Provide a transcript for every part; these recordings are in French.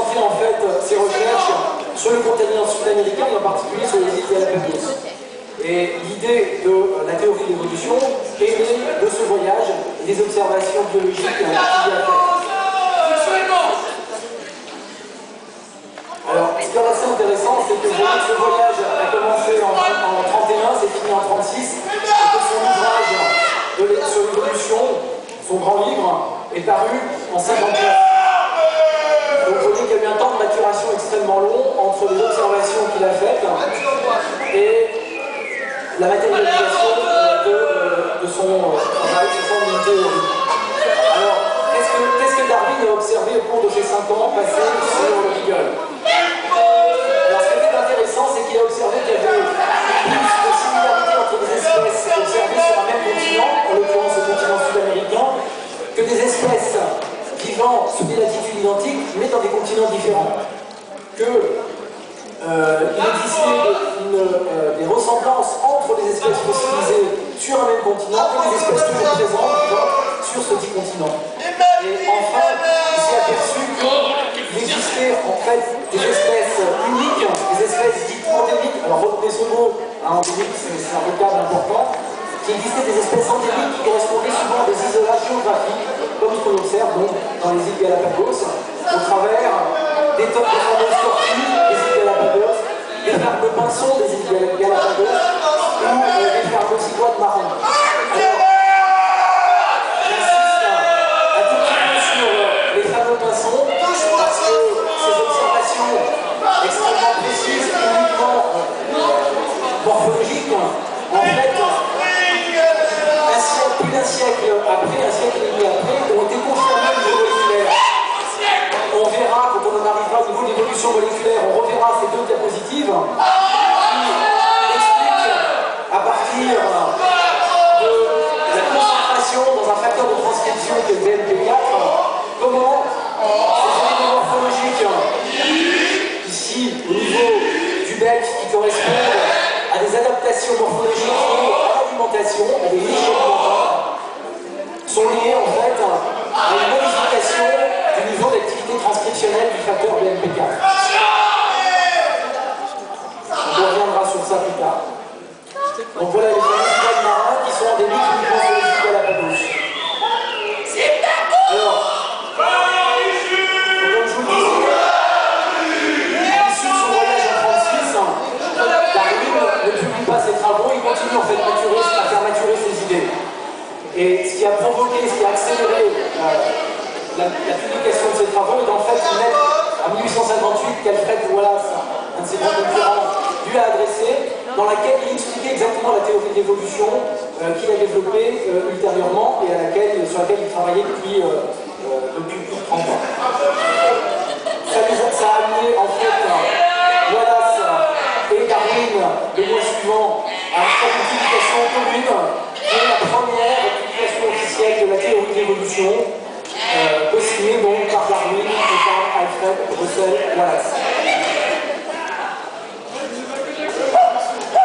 centré en fait ses recherches sur le continent sud-américain et en particulier sur les îles Galapagos. Et l'idée de la théorie de l'évolution est née de ce voyage et des observations biologiques qu'il y a faites. Alors, ce qui est assez intéressant, c'est que ce voyage a commencé en 31, c'est fini en 36, et que son ouvrage sur l'évolution, son grand livre, est paru en 59. Donc vous voyez qu'il y a eu un temps de maturation extrêmement long entre les observations qu'il a faites et la matérialisation de son travail, de son théorie. Alors, qu'est-ce que Darwin a observé au cours de ces 5 ans passés sur le Beagle? Alors, ce qui est intéressant, c'est qu'il a observé qu'il y avait plus de similarité entre des espèces observées sur un même continent, en l'occurrence le continent sud-américain, que des espèces vivant sous des latitudes identiques, mais dans des continents différents. Il existait des ressemblances entre les espèces fossilisées sur un même continent et des espèces toujours présentes sur ce dit continent. Et enfin, il s'est aperçu qu'il existait en fait des espèces uniques, des espèces dites endémiques. Alors retenez ce mot, endémique, c'est un vocable important. Qu'il existait des espèces endémiques qui correspondaient souvent à des isolats géographiques, comme ce qu'on observe donc dans les îles Galapagos, au travers des fameuses tortues des îles Galapagos, des fermes de pinsons des îles Galapagos, ou des fermes de cigottes marrons. Alors, j'insiste un tout petit peu sur les fameux pinsons, parce que ces observations extrêmement précises, uniquement morphologiques, en fait, plus d'un siècle après, un siècle et demi après, ont été confirmés au niveau moléculaire. On verra, quand on en arrivera au niveau de l'évolution moléculaire, on reverra ces 2 diapositives qui expliquent, à partir de la concentration dans un facteur de transcription qui est le BMP4, comment ces éléments morphologiques, ici au niveau du bec, qui correspondent à des adaptations morphologiques liées à l'alimentation, à des niches alimentaires, sont liées en fait à une modification du niveau d'activité transcriptionnelle du facteur BMP4. On reviendra sur ça plus tard. Donc voilà les fameux cigottes marins qui sont endémiques uniquement sur les îles Galapagos. Alors, comme je vous le disais, issu de son voyage en 36, Darwin ne publie pas ses travaux, il continue en fait à faire maturer ses idées. Et ce qui a provoqué, ce qui a accéléré la publication de ses travaux est en fait une lettre en 1858 qu'Alfred Wallace, un de ses grands concurrents, lui a adressée, dans laquelle il expliquait exactement la théorie de l'évolution qu'il a développée ultérieurement et sur laquelle il travaillait depuis plus de 30 ans. Ça a amené en fait Wallace et Darwin, le mois suivant, à une publication commune qui est la première publication officielle de la théorie de l'évolution, co-signée donc par Darwin et par Alfred Russel Wallace.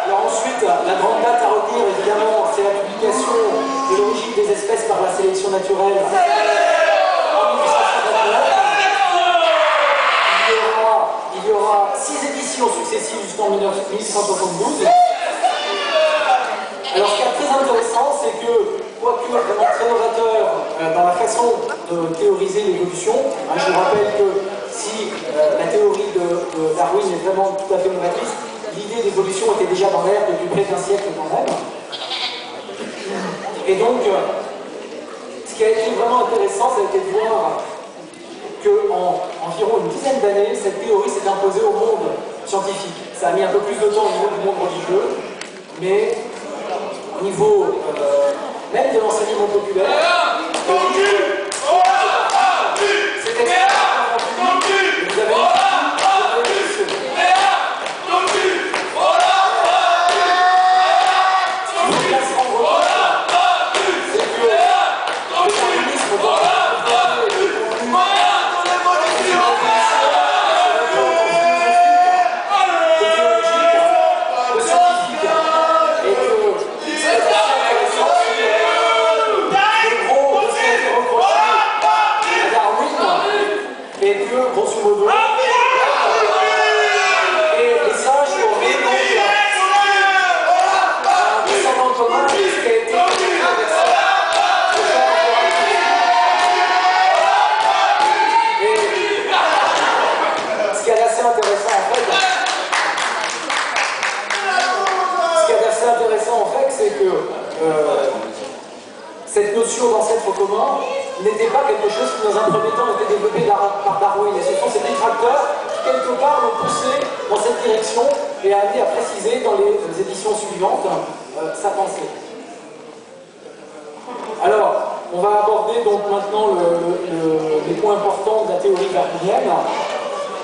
Alors ensuite, la grande date à retenir évidemment, c'est la publication de l'origine des espèces par la sélection naturelle en 1859. Il y aura 6 éditions successives jusqu'en 1872. Alors ce qui est très intéressant, c'est que, quoique vraiment très novateur dans la façon de théoriser l'évolution, je vous rappelle que si la théorie de Darwin est vraiment tout à fait novatrice, l'idée d'évolution était déjà dans l'air depuis près d'un siècle quand même. Et donc, ce qui a été vraiment intéressant, ça a été de voir qu'en environ une dizaine d'années, cette théorie s'est imposée au monde scientifique. Ça a mis un peu plus de temps au niveau du monde religieux, mais au niveau même de l'enseignement populaire, c'était extrêmement public. Vous avez notion d'ancêtre commun n'était pas quelque chose qui, dans un premier temps, était développé par Darwin. Et ce sont ces détracteurs qui, quelque part, l'ont poussé dans cette direction et a amené à préciser dans les éditions suivantes sa pensée. Alors, on va aborder donc maintenant les points importants de la théorie darwinienne.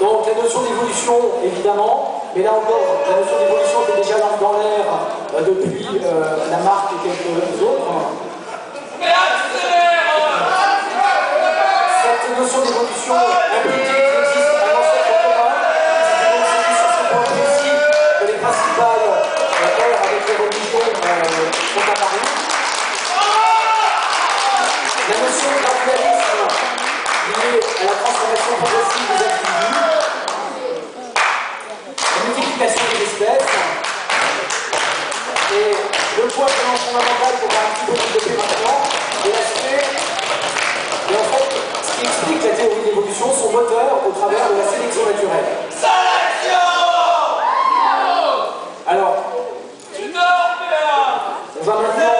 Donc, la notion d'évolution, évidemment, mais là encore, la notion d'évolution était déjà dans l'air depuis Lamarck et quelques autres. Cette notion d'évolution implique qu'il existe un ancêtre commun, c'est donc sur ce point précis que les principales ères avec les religions sont apparues. La notion de gradualisme liée à la transformation progressive des individus, la multiplication des espèces, et le point vraiment fondamental qu'on va un petit peu développer maintenant, est l'aspect, et en fait, ce qui explique la théorie de l'évolution, son moteur au travers de la sélection naturelle. Alors, on va maintenant...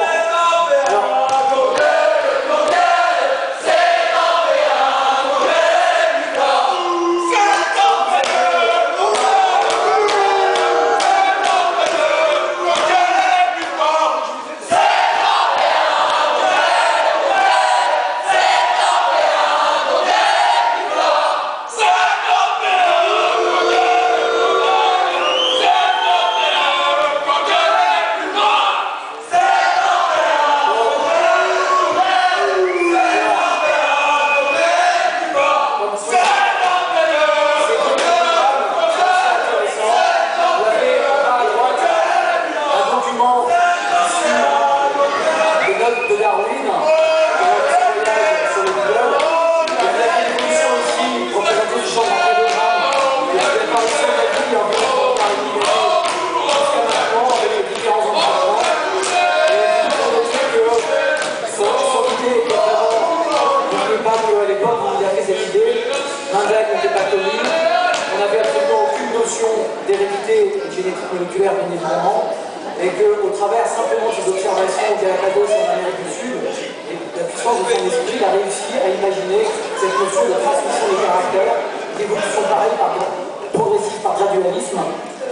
d'hérédité génétique moléculaire, bien évidemment, et qu'au travers simplement de ses observations au Galapagos et en Amérique du Sud, et la puissance de son esprit, il a réussi à imaginer cette notion de transmission des caractères, d'évolution pareille, progressive par gradualisme,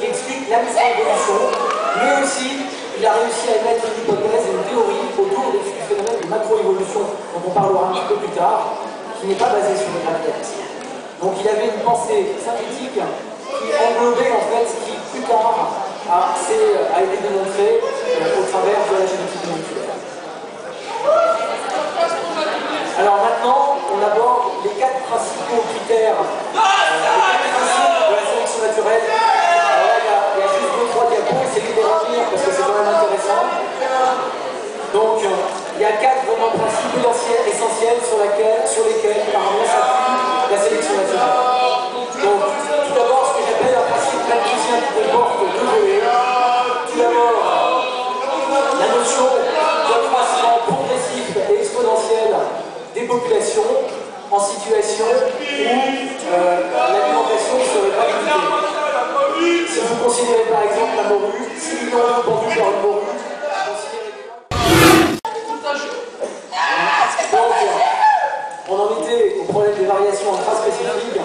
qui explique la micro-évolution, mais aussi il a réussi à émettre une hypothèse et une théorie autour du phénomène de macroévolution, dont on parlera un petit peu plus tard, qui n'est pas basée sur le gradualisme. Donc il avait une pensée synthétique qui englobait en fait ce qui plus tard a été démontré au travers de la génétique moléculaire. Alors maintenant, on aborde les 4 principaux critères, les 4 principes de la sélection naturelle. Alors là, il y a juste 2-3 diapos, essayez de les retenir parce que c'est quand même intéressant. Donc, il y a 4 vraiment principes essentiels sur lesquels s'appuie la sélection naturelle. Donc, tout d'abord, ce que j'appelle un principe malthusien qui comporte 2 volets. Tout d'abord, la notion d'accroissement progressif et exponentiel des populations en situation où l'alimentation ne serait pas limitée. Si vous considérez par exemple la morue, 6 millions d'euros pendus par une morue, donc, on en était au problème des variations intraspécifiques.